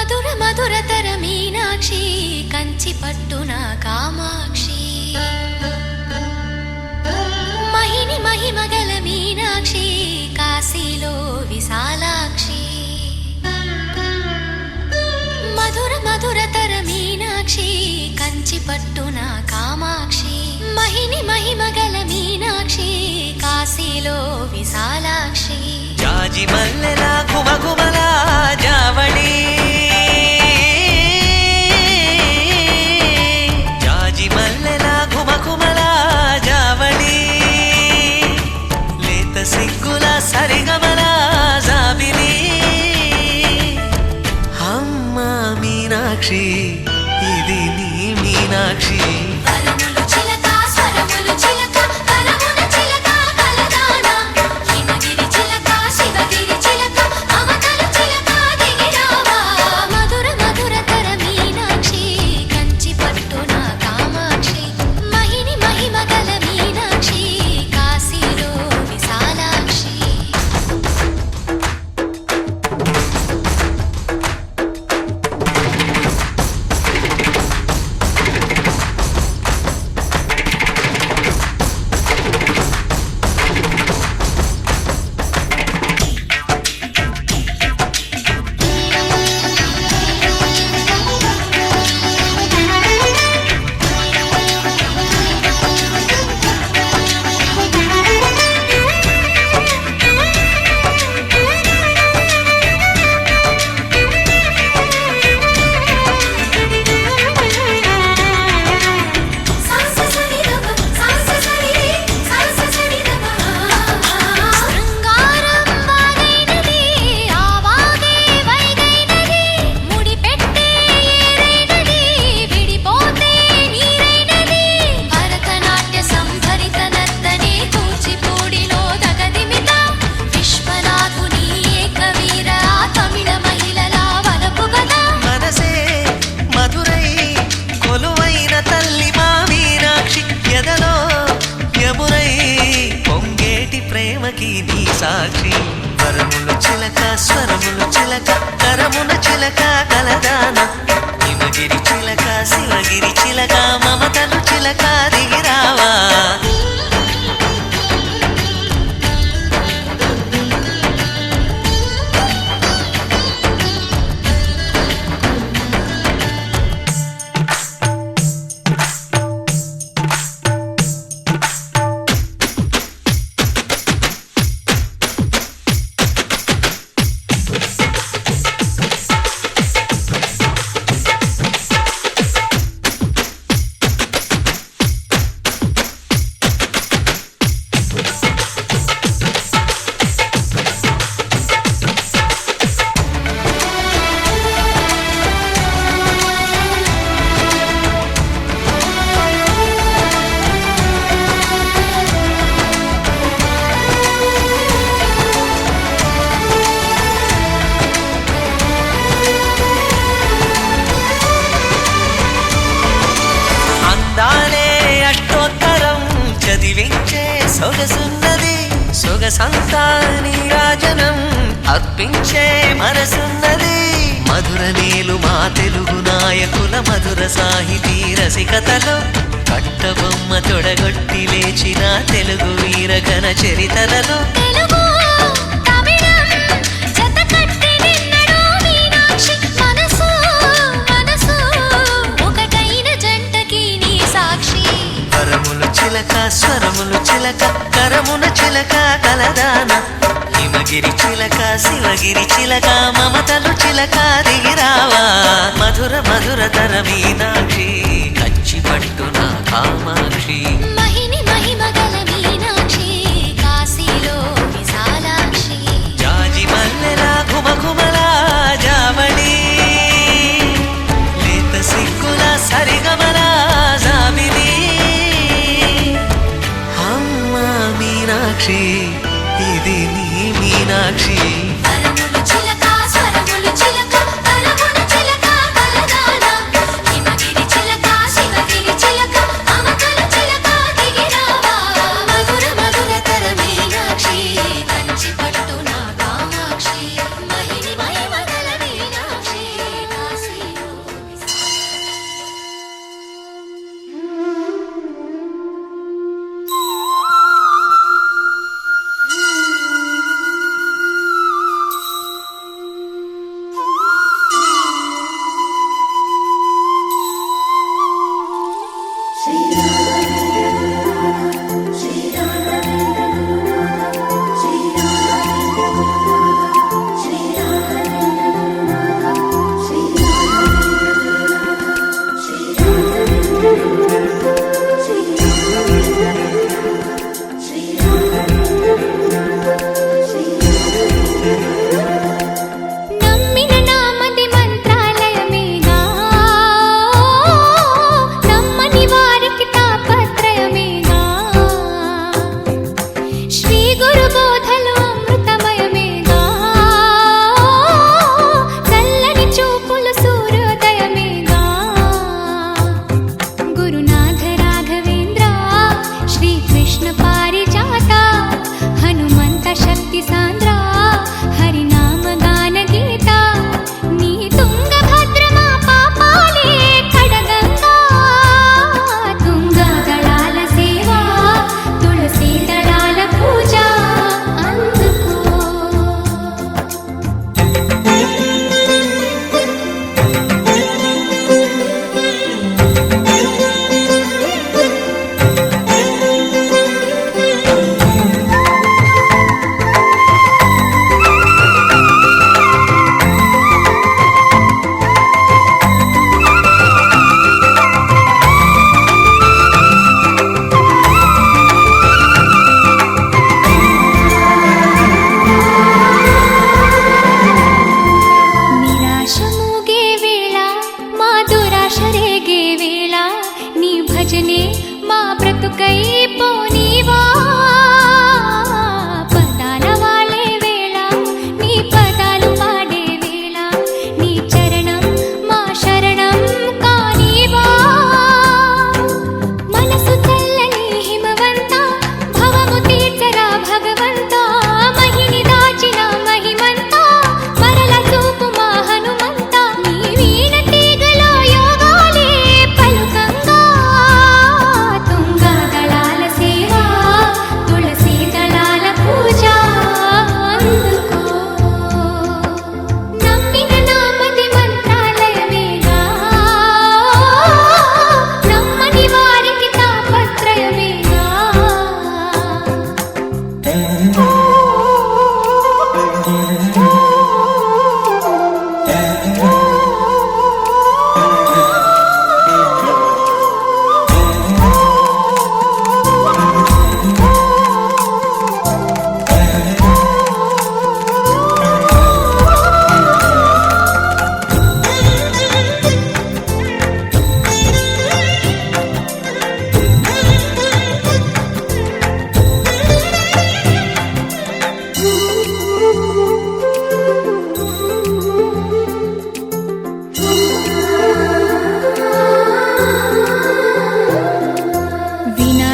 మధుర మధురతర మీనాక్షి కంచి పట్టున కామాక్షి మహిని మహిమగల మీనాక్షి కాశీలో విశాలాక్షి మధుర మధురతర మీనాక్షి కంచి పట్టున కామాక్షి మహిని మహిమగల మీనాక్షి కాశీలో విశాలాక్షి జాజి మల్లెల ఘుమఘుమల జావళి జాజి మల్లెల ఘుమఘుమల జావళి లేత సిగ్గుల సరిగమల జాబిలి అమ్మ మీనాక్షి ఇది నీ మీనాక్షి సాక్షి వరములు చిలక స్వరములు చిలక కరమున చిలక కలదాన హిమగిరి చిలక శివగిరి చిలక మమతలు చిలక దిగిరావా సొగసున్నది సొగసంతా నీరాజనం అర్పించే మనసున్నది మధుర నీలు మా తెలుగు నాయకుల మధుర సాహితీ రసికతలో కట్టబొమ్మ తొడగొట్టి లేచిన తెలుగు వీరగణ చరితలలో చిలక స్వరములు చిలక కరమున చిలక కలదాన హిమగిరి చిలక శివగిరి చిలక మమతలు చిలక దిగిరావా మధుర మధురతర మీనాక్షి కంచి పట్టున కామాక్షి మహిని మహిమగల మీనాక్షి కాశీలో విశాలాక్షి జాజి మల్లెల ఘుమఘుమల జావళి లేత సిగ్గుల సరిగమల జాబిలి మీనాక్షి ఇది నీ మీనాక్షి కంచి పట్టున కామాక్షి మహిని మహిమగల మీనాక్షి గురు బోధలు అమృతమయమేగా చల్లని చూపులు సూర్యోదయమేగా గురునాథ రాఘవేంద్ర శ్రీకృష్ణ పారిజాత హనుమంత శక్తి సాంద్ర హరినామ గాన గీత నీ తుంగభద్రమా పాపాలే కడగంగా తుంగా దళాల సేవా తులసి దళాల పూజ అందుకో నిరాశ మూగే వేళ మా దురాశ రేగే వేళ నీ భజనే మా బ్రతుకై పోనీవా పదాల వాలే వేళ నీ పదాలు పాడే వేళ నీ చరణం మా శరణం కానీవా మనసు చల్లని హిమవంత భవము తీర్చరా భగవంత మహిని దాచిన మహిమంత మరల చూపు మా హనుమంత నీ వీణ తీగలో యోగాలే పలుకంగా తుంగా దళాల సేవా తులసి దళాల పూజ అందుకో నమ్మిన నామది మంత్రాలయమేగా నమ్మని వారికి తాపత్రయమేగా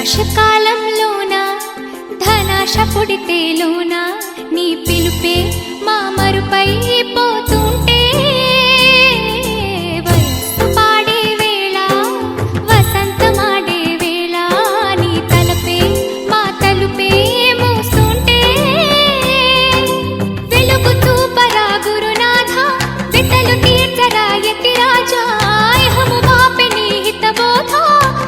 వినాశకాలంలోన ధనాశ పుడితేలోన నీ పిలుపే మా మరుపై పోతుంటే వయస్సు పాడే వేళ వసంతమాడే వేళ నీ తలపే మా తలుపే మూస్తుంటే వెలుగు చూపరా గురునాథ వితలు తీర్చరా యతి రాజా ఇహము మాపె నీ హితబోధ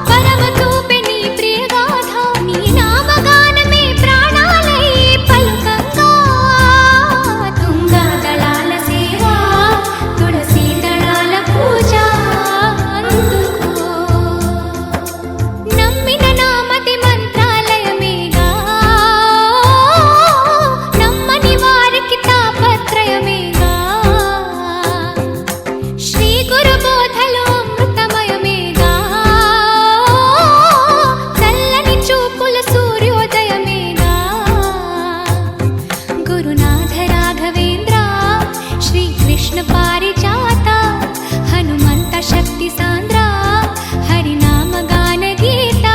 పరమ చూపె నీ ప్రియగాథ నీ నామగానమే ప్రాణాలై పలుకంగా తుంగా దళాల సేవా తులసి దళాల పూజ అందుకో నమ్మిన నామది మంత్రాలయమేగా నమ్మని వారికి తాపత్రయమేగా శ్రీ గురు బోధలు అమృతమయమేగా చల్లని చూపుల సూర్యోదయమేగా గురునాథ రాఘవేంద్ర శ్రీకృష్ణ పారిజాత హనుమంత శక్తి సాంద్ర హరినామ గాన గీత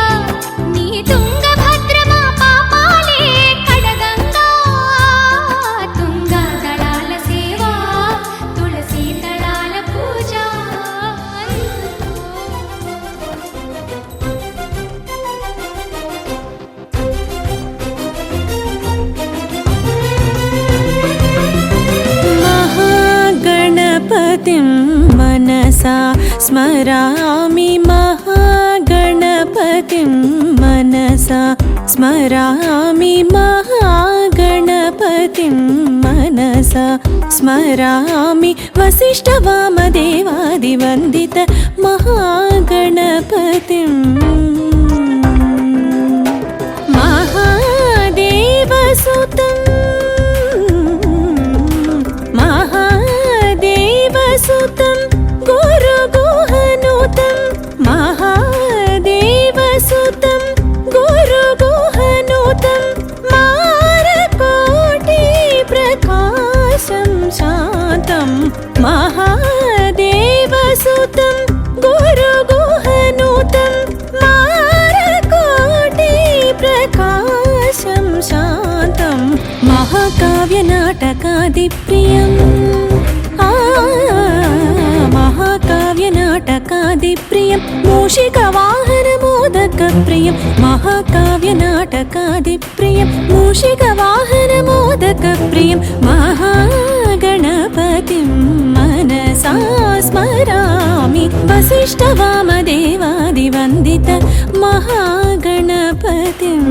నీ తుంగభద్రమా పాపాలే కడగంగా తుంగా దళాల సేవా తులసి దళాల పూజ महागणपतिं मनसा स्मरामि महागणपतिं मनसा स्मरामि महागणपतिं मनसा स्मरामि वसिष्ठवामदेवादिवन्दित महागणपतिम् महादेवसुतम् महादेवसुतं गुरुगुहनुतं महादेवसुतं गुरुगुहनुतं महाकाव्यनाटकादिप्रियम् महाकाव्यनाटकादिप्रियं मूषिकवाहनमोदकप्रियं महाकाव्यनाटकादिप्रियं मूषिकवाहनमोदकप्रियं महागणपतिं मनसा स्मरामि वसिष्ठवामदेवादिवन्दित महागणपतिम्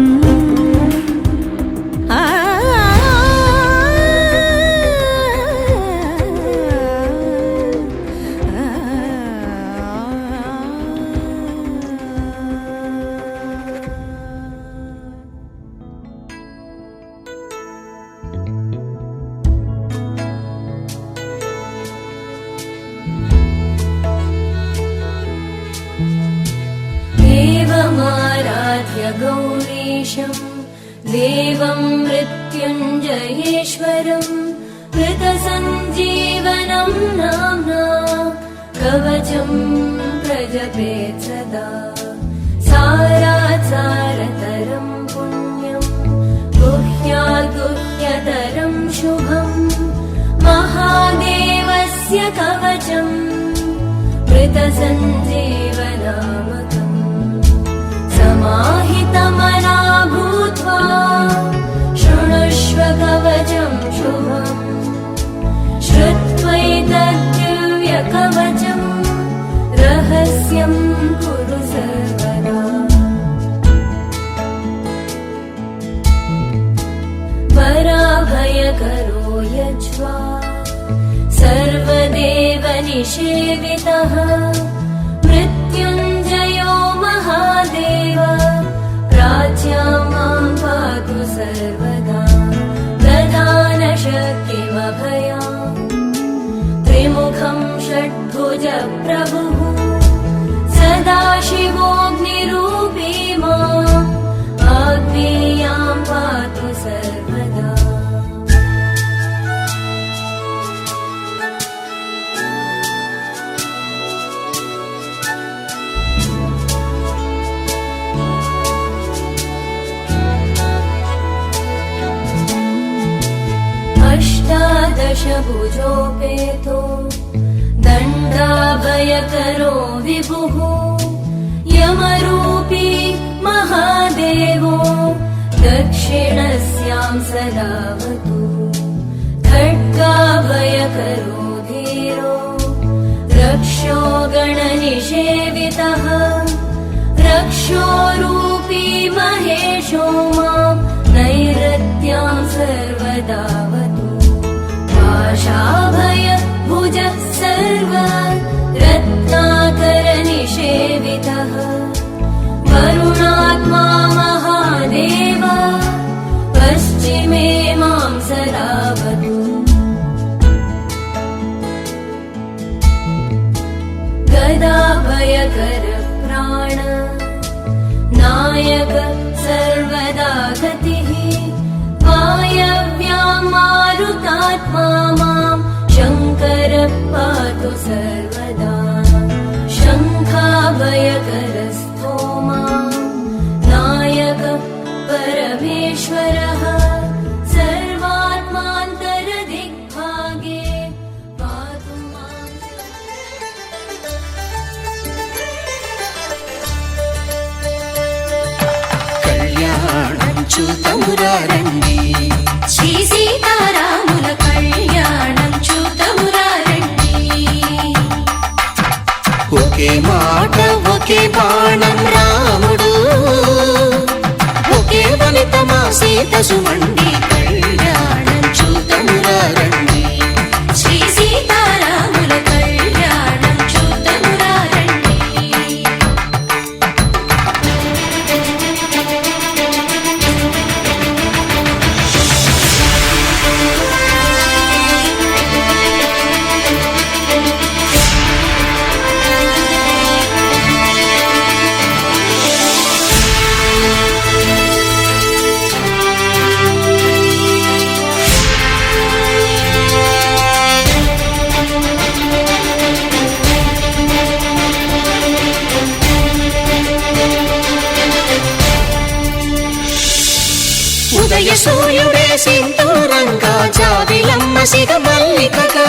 देवमाराध्य गौरीशं देवं मृत्युञ्जयेश्वरं कृतसञ्जीवनं नाम्ना कवचं प्रजपेत् सदा सारात् सारतरं पुण्यं गुह्यात् गुह्यतरं शुभं महादेवस्य कवचं कृतसञ्जीवनामकम् समाहितमना भूत्वा शृणुष्व कवचं शुभम् श्रुत्वैतद्दिव्यकवचं रहस्यं कुरु सर्वदा पराभयकरो यज्वा सर्वदेवनिषेवितः मृत्युञ्जयो महादेव प्राच्यां मां पातु सर्वदा प्रधानशक्तिमभयां त्रिमुखं षड्भुजप्रभुः सदाशिवोऽग्निरूपी माम् आग्नेयां पातु सर्वदा अष्टादशभुजोपेतो दण्डाभयकरो विभुः यमरूपी महादेवो दक्षिणस्यां सदावतु खड्गाभयकरो धीरो रक्षो गणनिषेवितः रक्षोरूपी महेशो मां नैरत्यां सर्वदावतु पाशाभय भुज सर्व रत्नाकरनिषेवितः वरुणात्मा महादेव पश्चिमे मां सदावतु गदाभयकर प्राण नायक सर्वदा गतिः वायव्यां मारुतात्मा मां शङ्कर पातु सर्वदा शङ्खाभयकरस्थो मां नायक परमेश्वरः सर्वात्मान्तरदिग्भागे पातु मां కళ్యాణం చూతమురారండి శ్రీ సీతారాముల కళ్యాణం చూతమురారండి ఒకే మాట ఒకే బాణం రాముడు ఒకే వనిత మా సీత సుమండి కళ్యాణం చూతమురారండి శ్రీ సీతారాముల కళ్యాణం చూతమురారండి ఉదయ సూర్యుడే సింధూరం రామసిగ మల్లికగా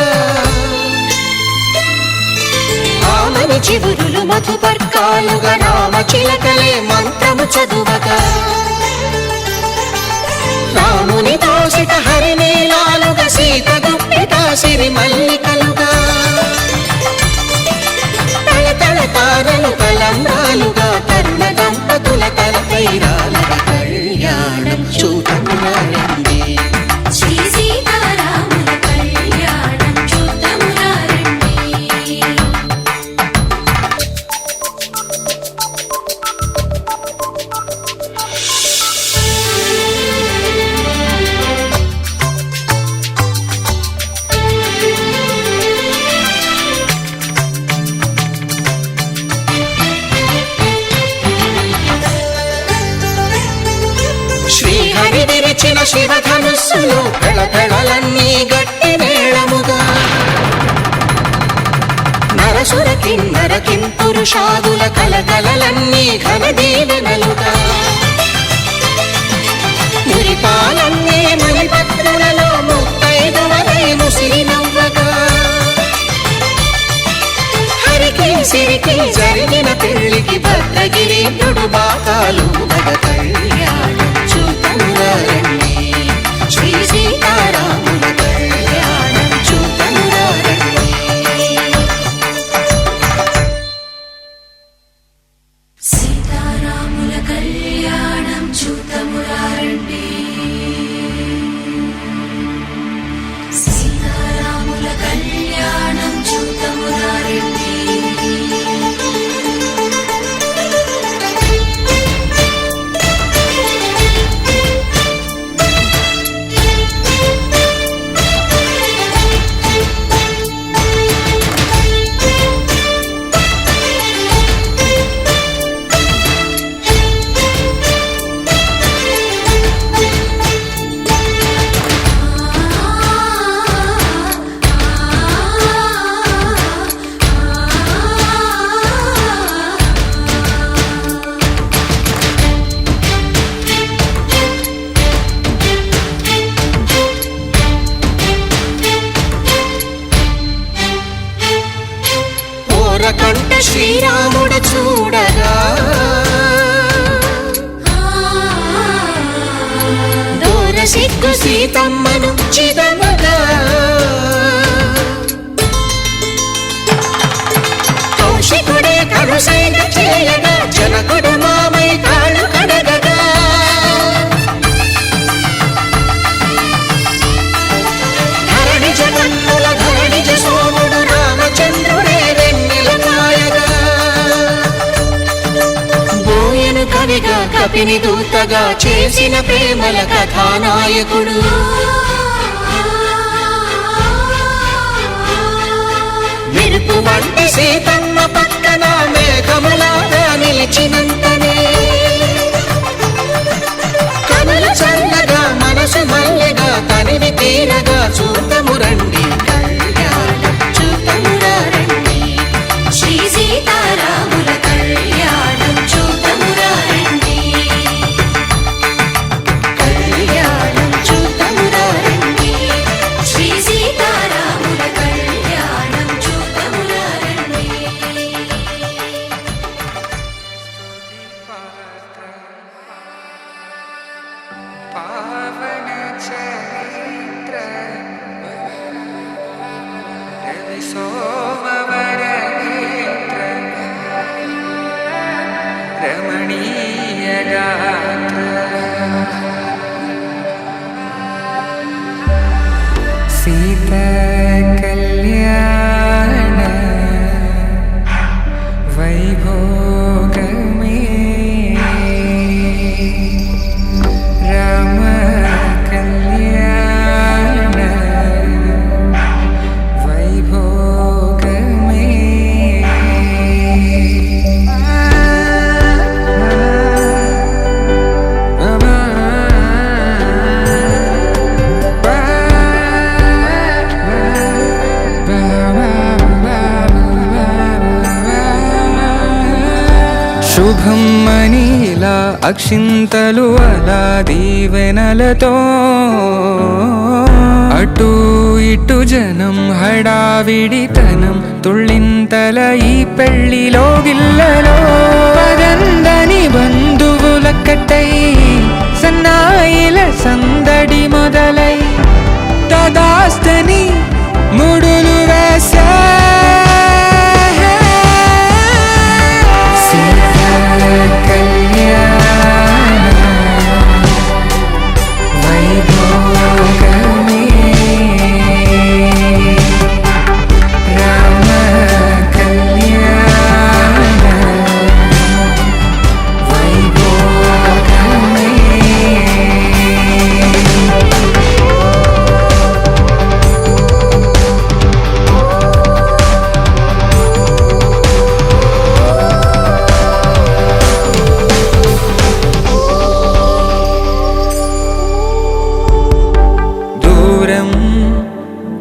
ఆమని చివురులు మధుపర్కాలుగా రామ చిలకలే మంత్రము చదువగా రాముని దోసిట హరినీలాలుగా సీత గుప్పిట సిరి మల్లికలుగా తళతళ తారలు తలంబ్రాలుగా తరుణ దంపతుల తలపైరాలుగా కళ్యాణం చూడమురారండి శ్రీ సీతారాముల కళ్యాణం చూద్దామురారండి. శ్రీహరి విరిచిన శివధనుస్సులు పెళపెళలన్నీ గట్టి మేళముగా నరసుర కిన్నర కింపురుషాదుల కలకలలన్నీ ఘన దీవెనలుగా మురిపాలన్నీ మునిపత్రులలో ముత్తైదువలై ముసిరి నవ్వగా హరికి సిరికి జరిగిన పెళ్లికి భద్రగిరీంద్రుడు బాకాలు మగ కళ్యాణం చూడమురారండి శ్రీ సీతారాముల కళ్యాణం చూడమురారండి సీతారాముల కళ్యాణం చూద్దామురారండి. సీతారాముల కళ్యాణం చూద్దామురారండి. ఓరకంట శ్రీరాముడు చూడగా దూర సిగ్గు సీతమ్మను చిదమగా కౌశికుడే కరుసైన చేయగా జనకుడు మామై కాళ్ళు కడగగా ధరణి జగన్నుల ధరణిజ సోముడు రామచంద్రుడే వెన్నెల కాయగా బోయను కవిగా కపిని దూతగా చేసిన ప్రేమల కథానాయకుడు మెరుపు వంటి సీతమ్మ పక్కన మేఘములాగా నిలిచినంతనే కనులు చల్లగా మనసు మల్లెగా తనివి తీరగా చూడమురండి కళ్యాణం చూడమురారండి శ్రీ సీతారాముల కళ్యాణం చూద్దామురారండి. కళ్యాణం చూడమురారండి శ్రీ సీతారాముల కళ్యాణం చూద్దామురారండి. पावन चरित्र रवि सोमवर नेत्र रमणीय गात्र सीता कल्याण वैभोग में राम कल्याण वैभोग में శుభం మనీలా అక్షింతలు అలా దీవెనలతో అటు ఇటు జనం హడావిడితనం తుళ్ళింతల ఈ పెళ్లిలో గిల్లలో పదందని బంధువులక్కటై సన్నాయిల సందడి మొదలై తదాస్తని ముడులు వేసే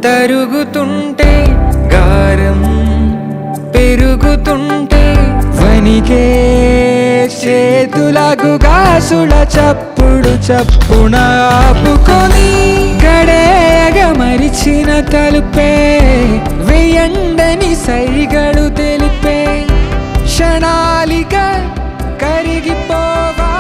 తరుగుతుంటే గారం పెరుగుతుంటే వనికే చేతులకు గాసుల చప్పుడు చప్పున ఆపుకొని గడేయగ మరిచిన తలుపే వేయండని సైగడు తెలిపే క్షణాలిక కరిగిపోవా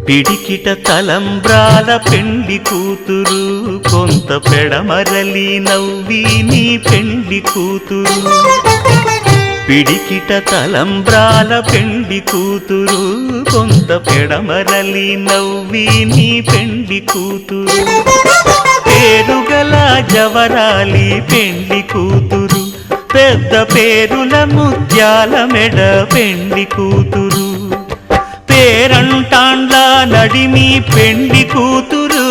పిడికిట తలంబ్రాల పెండ్లి కూతురు కొంత పెడమరలి నవ్వి నీ పెండ్లి కూతురు పిడికిట తలంబ్రాల పెండ్లి కూతురు కొంత పెడమరలి నవ్వి నీ పెండ్లి కూతురు పేరుగల జవరాలి పెండ్లి కూతురు పెద్ద పేరుల ముత్యాల మెడ పెండ్లి కూతురు పేరంటాండ్ల నడిమి పెండ్లి కూతురు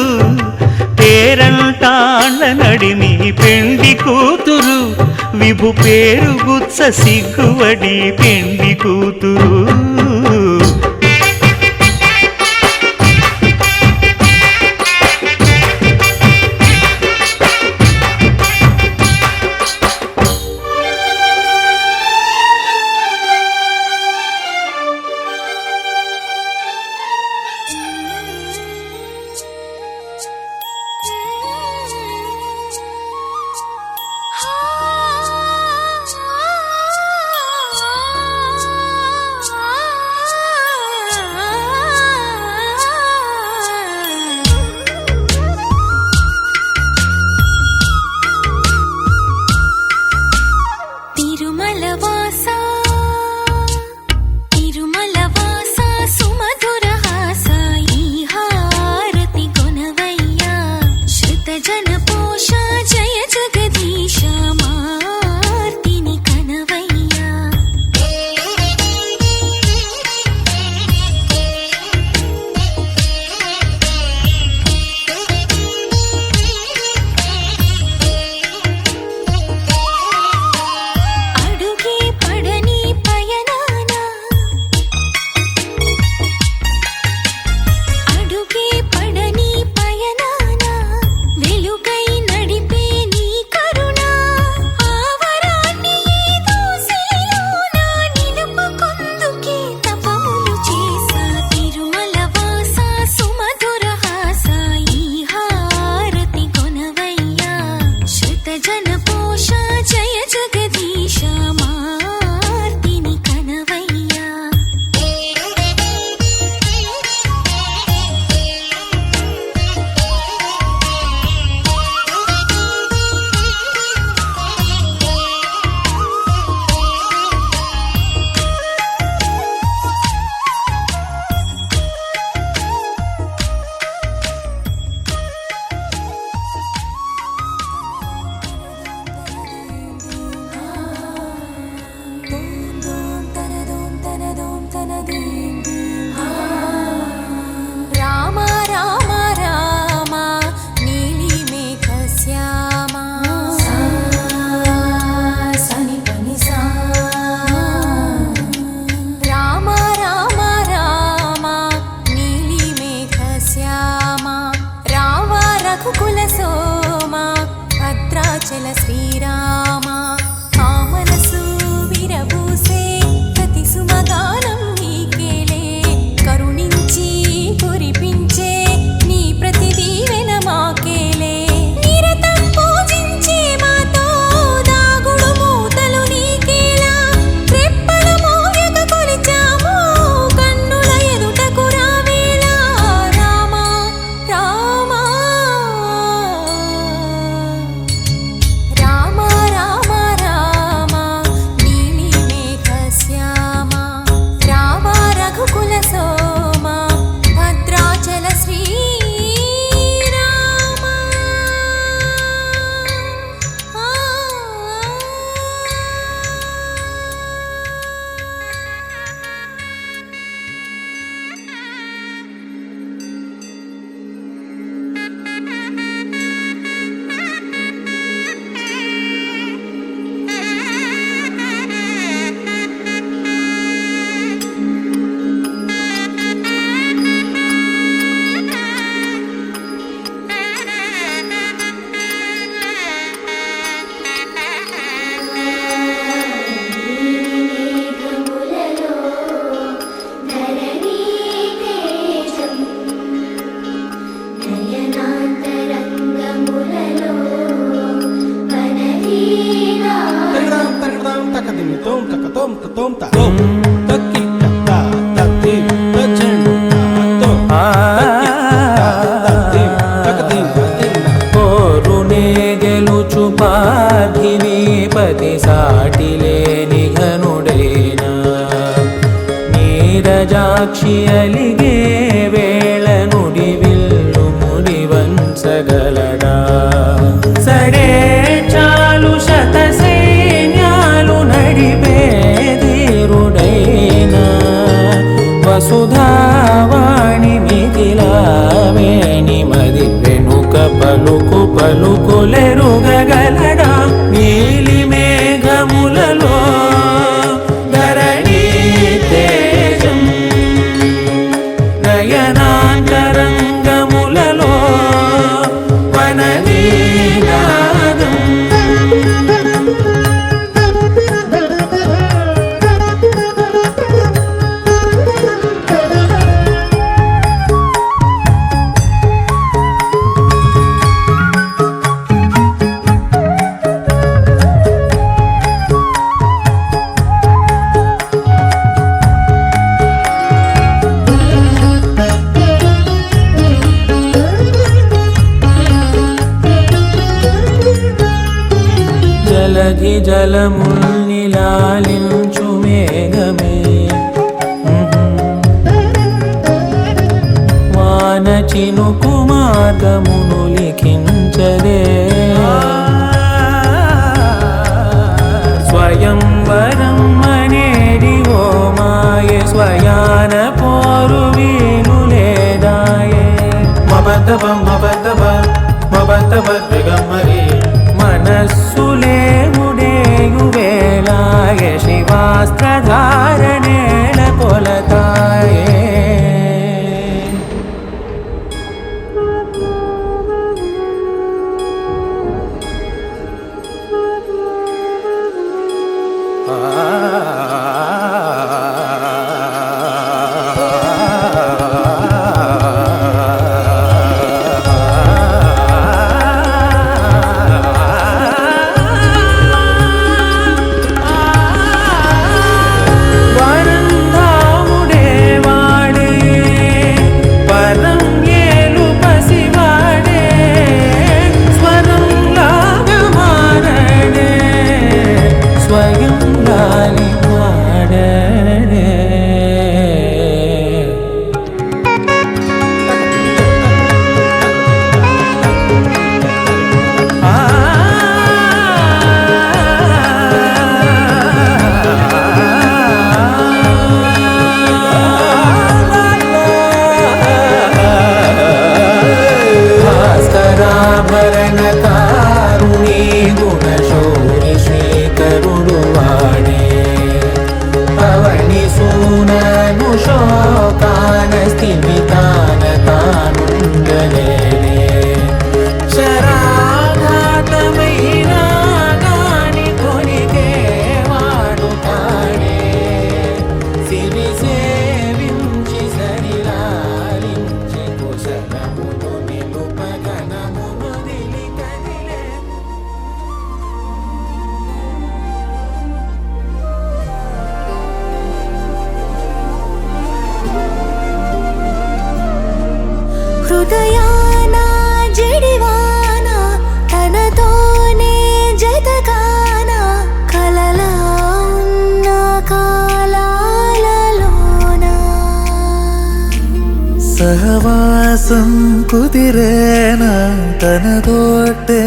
పేరంటాండ్ల నడిమి పెండ్లి కూతురు విభు పేరు గుత్స సిగ్గువడి పెండ్లి కూతురు భద్రాచల శ్రీరామ ఆ మనసు విరబూసే ప్రతి సుమగానం నీకేలే కరుణించి కురిపించే నీ ప్రతి దీవెన మాకేలే నిరతం పూజించే మాతో దాగుడు మూతలు నీకేలా రెప్పలు మోయక కొలిచాము కన్నుల ఎదుటకు రావేలా రామ రామ రామ రామ రామ నీలి మేఘ శ్యామ రామ రఘుకుల సోమ భద్రాచల శ్రీరామ కోరునే గెలుచు పార్థివీపతి సాటిలేని ఘనుడైనా నీరజాక్షి అలిగే వేళ నుడి విల్లు ముడి వంచగలడా సడే చాలు శత సైన్యాలు నడిపే ధీరుడైనా వసుధావాణి మిథిలావేణి మది వెనుక పలుకు పలుకులెరుగగలడా నీలి మేఘములలో ధరణి తేజం నయనాంతరంగములలో వననీనాదం జలధి జలముల్నిలాలించు మేఘమే వాన చినుకు మార్గమును లిఖించరే స్వయంవరం అనేడి ఓ మాయే స్వయాన పోరు వీలు లేదాయే మబద్దబం మబద్దబ మబద్దబ దిగమ్మరి మనస్సులే ముడేయు వేళాయ శివాస్త్రధారణేల కొలతాయే వరంధాముడే హృదయాన జడివాన తనతోనే జతగాన కలలా ఉన్న కాలాలలోన సహవాసం కుదిరేనా తనతోటే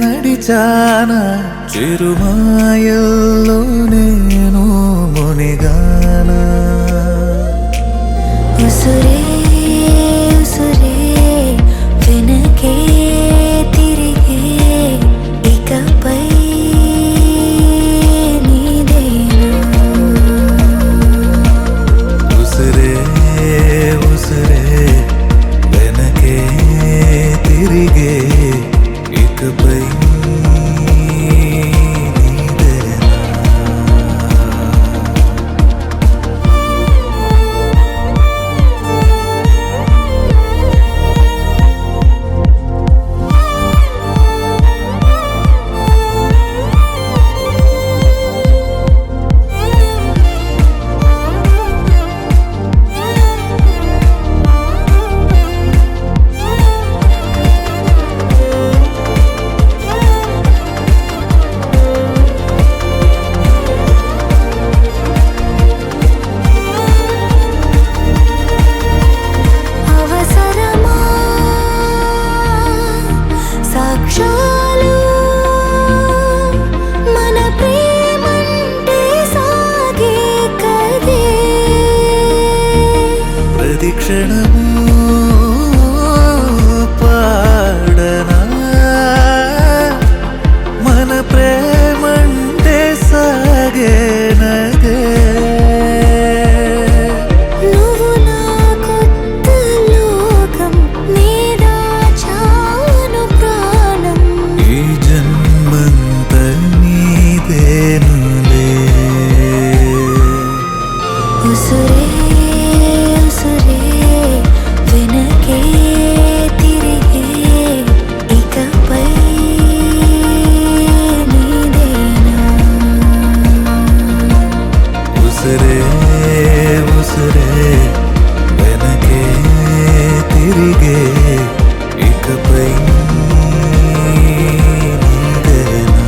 నడిచానా చిరుమాయల్లో నేను మునిగానా ఉసురే ఉసురే వెనకే తిరిగే ఇకపై నీదేనా ఉసిరే ఉసిరే వెనకే తిరిగే ఇకపై నీదేనా అవసరమా సాక్ష్యాలు మన ప్రేమంటే సాగే కదే ప్రతిక్షణము పాడనా మన ప్రేమంటే సాగేనదే నువ్వు నా కొత్త లోకం నీదాచాను ప్రాణం ఈ జన్మంత నీదేనులే ఉసురే ఉసురే వెనకే తిరిగే ఇకపై నీదేనా ఉసిరే ఉసిరే వెనకే తిరిగే ఇకపై నీదేనా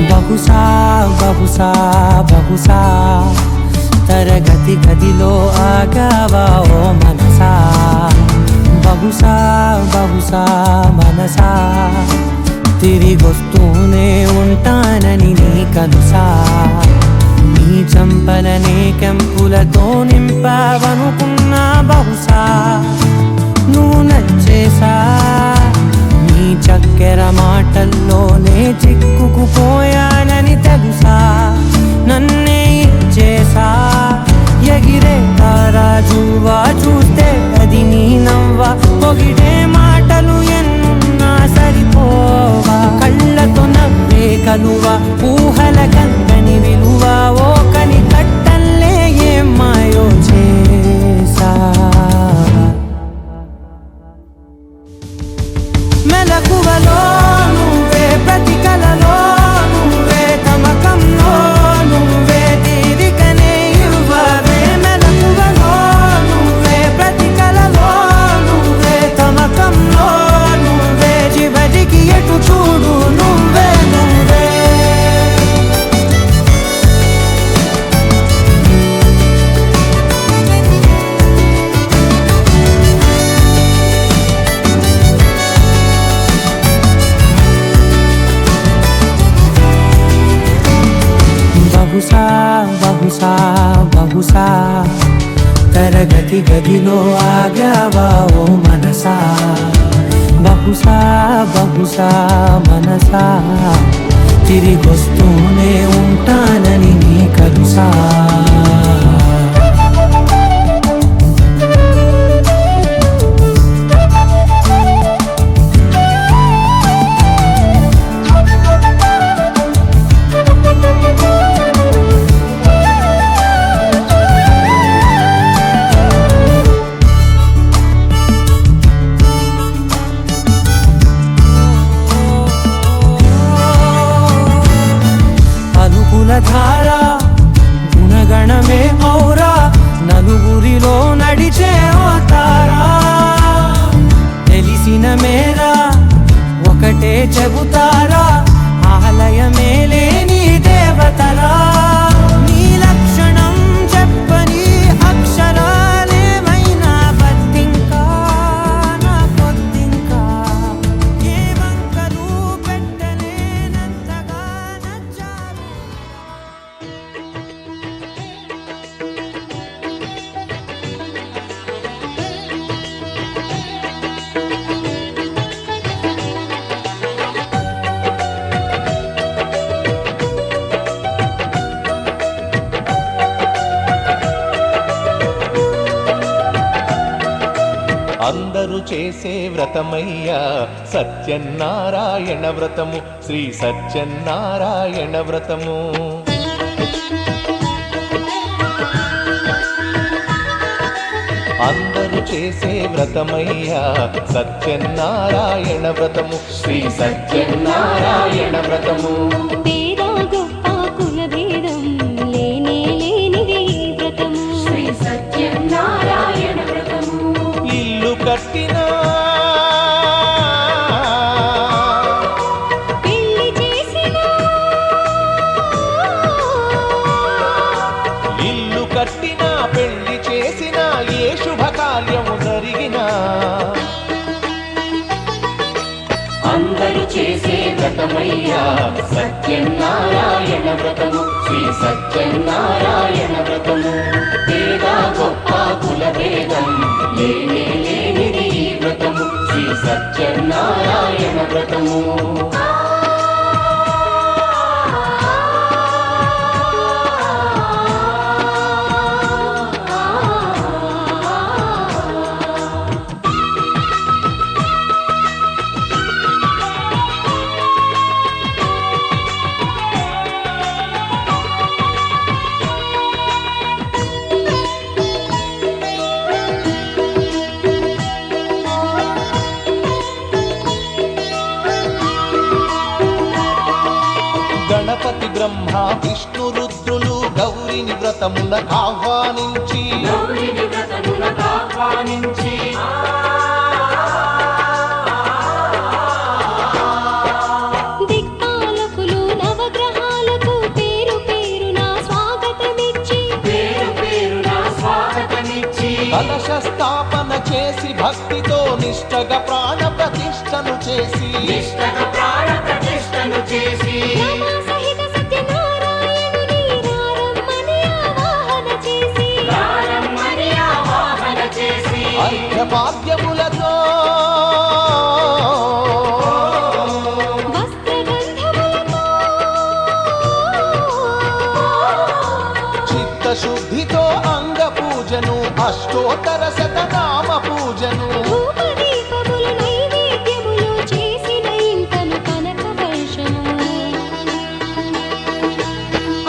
బహుశా బహుశా బహుశా తరగతి గదిలో ఆగావా ఓ మనసా బహుశా బహుశా మనసా తిరిగొస్తూనే ఉంటానని నీ కనుసా నీ చంపలనే కెంపులతో నింపావనుకున్నా బహుశా నువ్వు నచ్చేసా నీ చక్కెర మాటల్లోనే చిక్కుకుపోయానని తెలుసా నన్నే ఇచ్చేసా ఎగిరే తారాజువా చూస్తే అది నీ నవ్వా పొగిడే మాటలు ఎన్నున్నా సరిపోవా కళ్ళతో నవ్వే కలువా ఊహల కందని విలువ ఓ కని కట్టల్లే ఏం మాయో చే తరగతి గదిలో ఆగావా ఓ మనసా బహుశా బహుశా మనసా తిరిగొస్తూనే ఉంటానని నీ కలుసా ధార గుణగణమే ఔరా నలుగురిలో నడిచే తారా తెలిసిన మేరా ఒకటే చెబుతారా ఆలయమే లేని దేవతరా నీ లక్షణం చెప్పని అక్షరాలేమైనా బద్దింకా నా పొద్దింకా ఏ వంకలు పెట్టలేనంతగా నచ్చారు. అందరూ చేసే వ్రతమయ్యా సత్యనారాయణ వ్రతము శ్రీ సత్యనారాయణ వ్రతము అందరూ చేసే వ్రతమయ్యా సత్యనారాయణ వ్రతము శ్రీ సత్యనారాయణ వ్రతము పేద గొప్ప కుల భేదం లేనే లేనిది ఈ వ్రతము శ్రీ సత్యనారాయణ వ్రతము ఇల్లు కట్టినా పెళ్లి చేసినా ఇల్లు కట్టినా పెళ్లి చేసినా ఏ శుభకార్యము జరిగినా అందరూ చేసే వ్రతమయ్యా సత్యనారాయణ వ్రతము శ్రీ సత్యనారాయణ వ్రతము పేద గొప్ప కుల భేదం లేనే లేనిది ఈ వ్రతము శ్రీ సత్యనారాయణ వ్రతము గణపతి బ్రహ్మ విష్ణు రుద్రులు గౌరిని వ్రతమున ఆహ్వానించి గౌరిని వ్రతమునకు ఆహ్వానించి దిక్పాలకులు నవగ్రహాలకు పేరు పేరున స్వాగతమిచ్చి పేరు పేరున స్వాగతమిచ్చి కలశ స్థాపన చేసి భక్తితో నిష్టగా ప్రాణ ప్రతిష్టను చేసి నిష్టగా ప్రాణ ప్రతిష్టను చేసి రమా సహిత సత్యనారాయణుని రారమ్మని ఆవాహన చేసి ప్రారంభని ఆవాహన చేసి అర్ఘ్యపాద్యములతో వస్త్రగంధములతో చిత్తశుద్ధితో అంగ పూజను అష్టోత్తర శతనామ పూజను ధూపదీపములు నైవేద్యములు చేసిన ఇంతను కనక వర్షము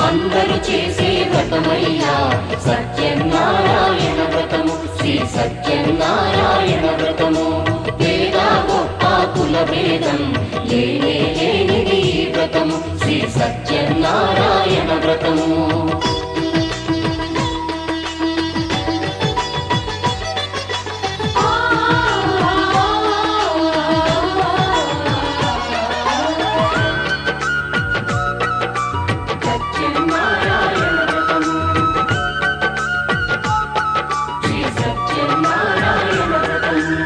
అందరూ చేసే వ్రతమయ్యా సత్యనారాయణ వ్రతము శ్రీ సత్యనారాయణ వ్రతము పేద గొప్ప కుల భేదం లేనే లేనిది ఈ వ్రతము శ్రీ సత్యనారాయణ వ్రతము సత్యనారాయణ వ్రతము శ్రీ సత్యనారాయణ వ్రతము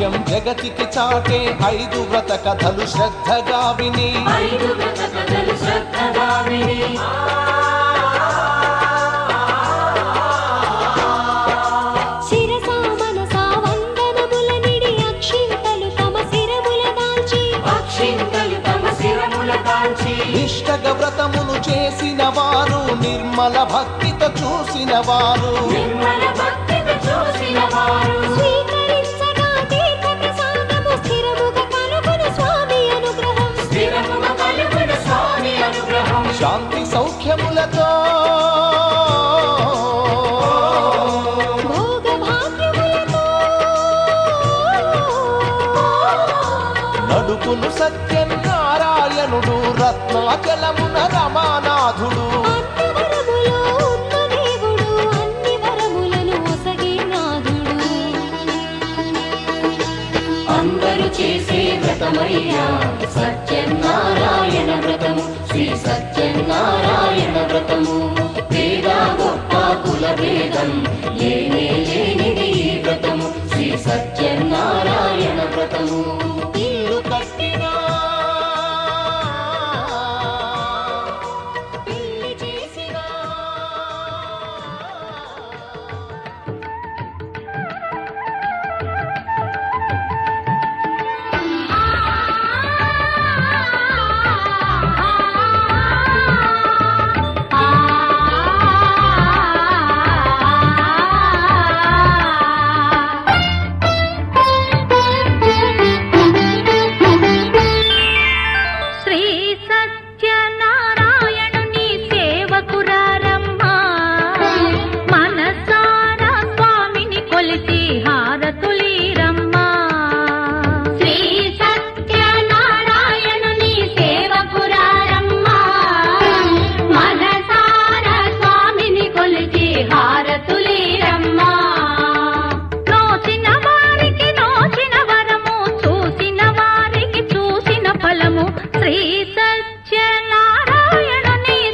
భాష్యం జగతికి చాటే 5 వ్రత కథలు శ్రద్ధగా విని 5 వ్రత కథలు శ్రద్ధగా విని శిరసా మనసా వందనముల నిడి అక్షింతలు తమ శిరముల దాల్చి అక్షింతలు తమ శిరముల దాల్చి నిష్టగ వ్రతమును చేసిన వారు నిర్మల భక్తితో చూసిన వారు నిర్మల భక్తితో చూసిన వారు స్వీకరించగా తీర్థ ప్రసాదము స్థిరముగా కలుగును స్వామి అనుగ్రహం స్థిరముగా కలుగును స్వామి అనుగ్రహం శాంతి సౌఖ్యములతో భోగ భాగ్యములతో నడుపులు సత్యనారాయణుడు రత్నాచలమున రమానాథుడు అన్ని వరములో ఉన్న దేవుడు అన్ని వరములను ఒసగే నాథుడు అందరూ చేసే వ్రతమయ్యా సత్యనారాయణ వ్రతము శ్రీ సత్యనారాయణ వ్రతము వేద గొప్ప కుల భేదం లేనే లేనిది ఈ వ్రతము శ్రీ సత్యనారాయణ వ్రతము ఇల్లు కట్టినా పెళ్లి చేసినా శ్రీ సత్యనారాయణుని సేవకురారమ్మా మనసారా స్వామిని కొలిచి హారతులీరమ్మా శ్రీ సత్యనారాయణుని సేవకురారమ్మా మనసారా స్వామిని కొలిచి హారతులీరమ్మా నోచిన వారికి నోచిన వరము చూసిన వారికి చూసిన ఫలము శ్రీ సత్యనారాయణుని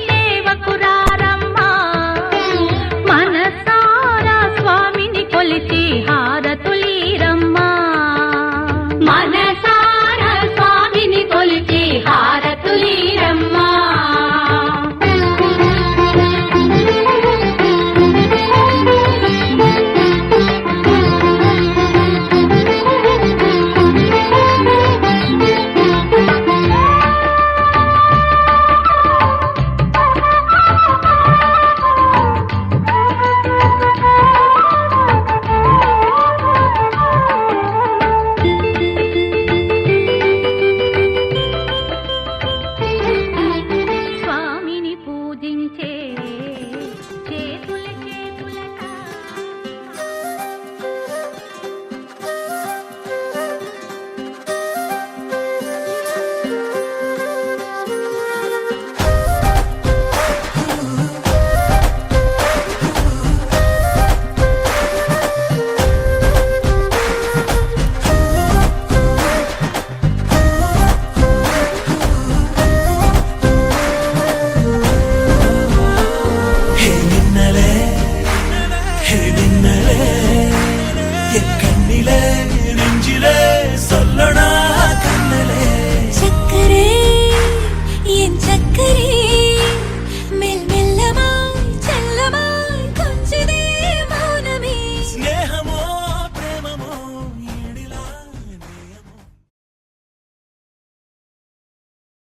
సేవకురారమ్మా మనసారా స్వామిని కొలిచి హారతులీరమ్మా మన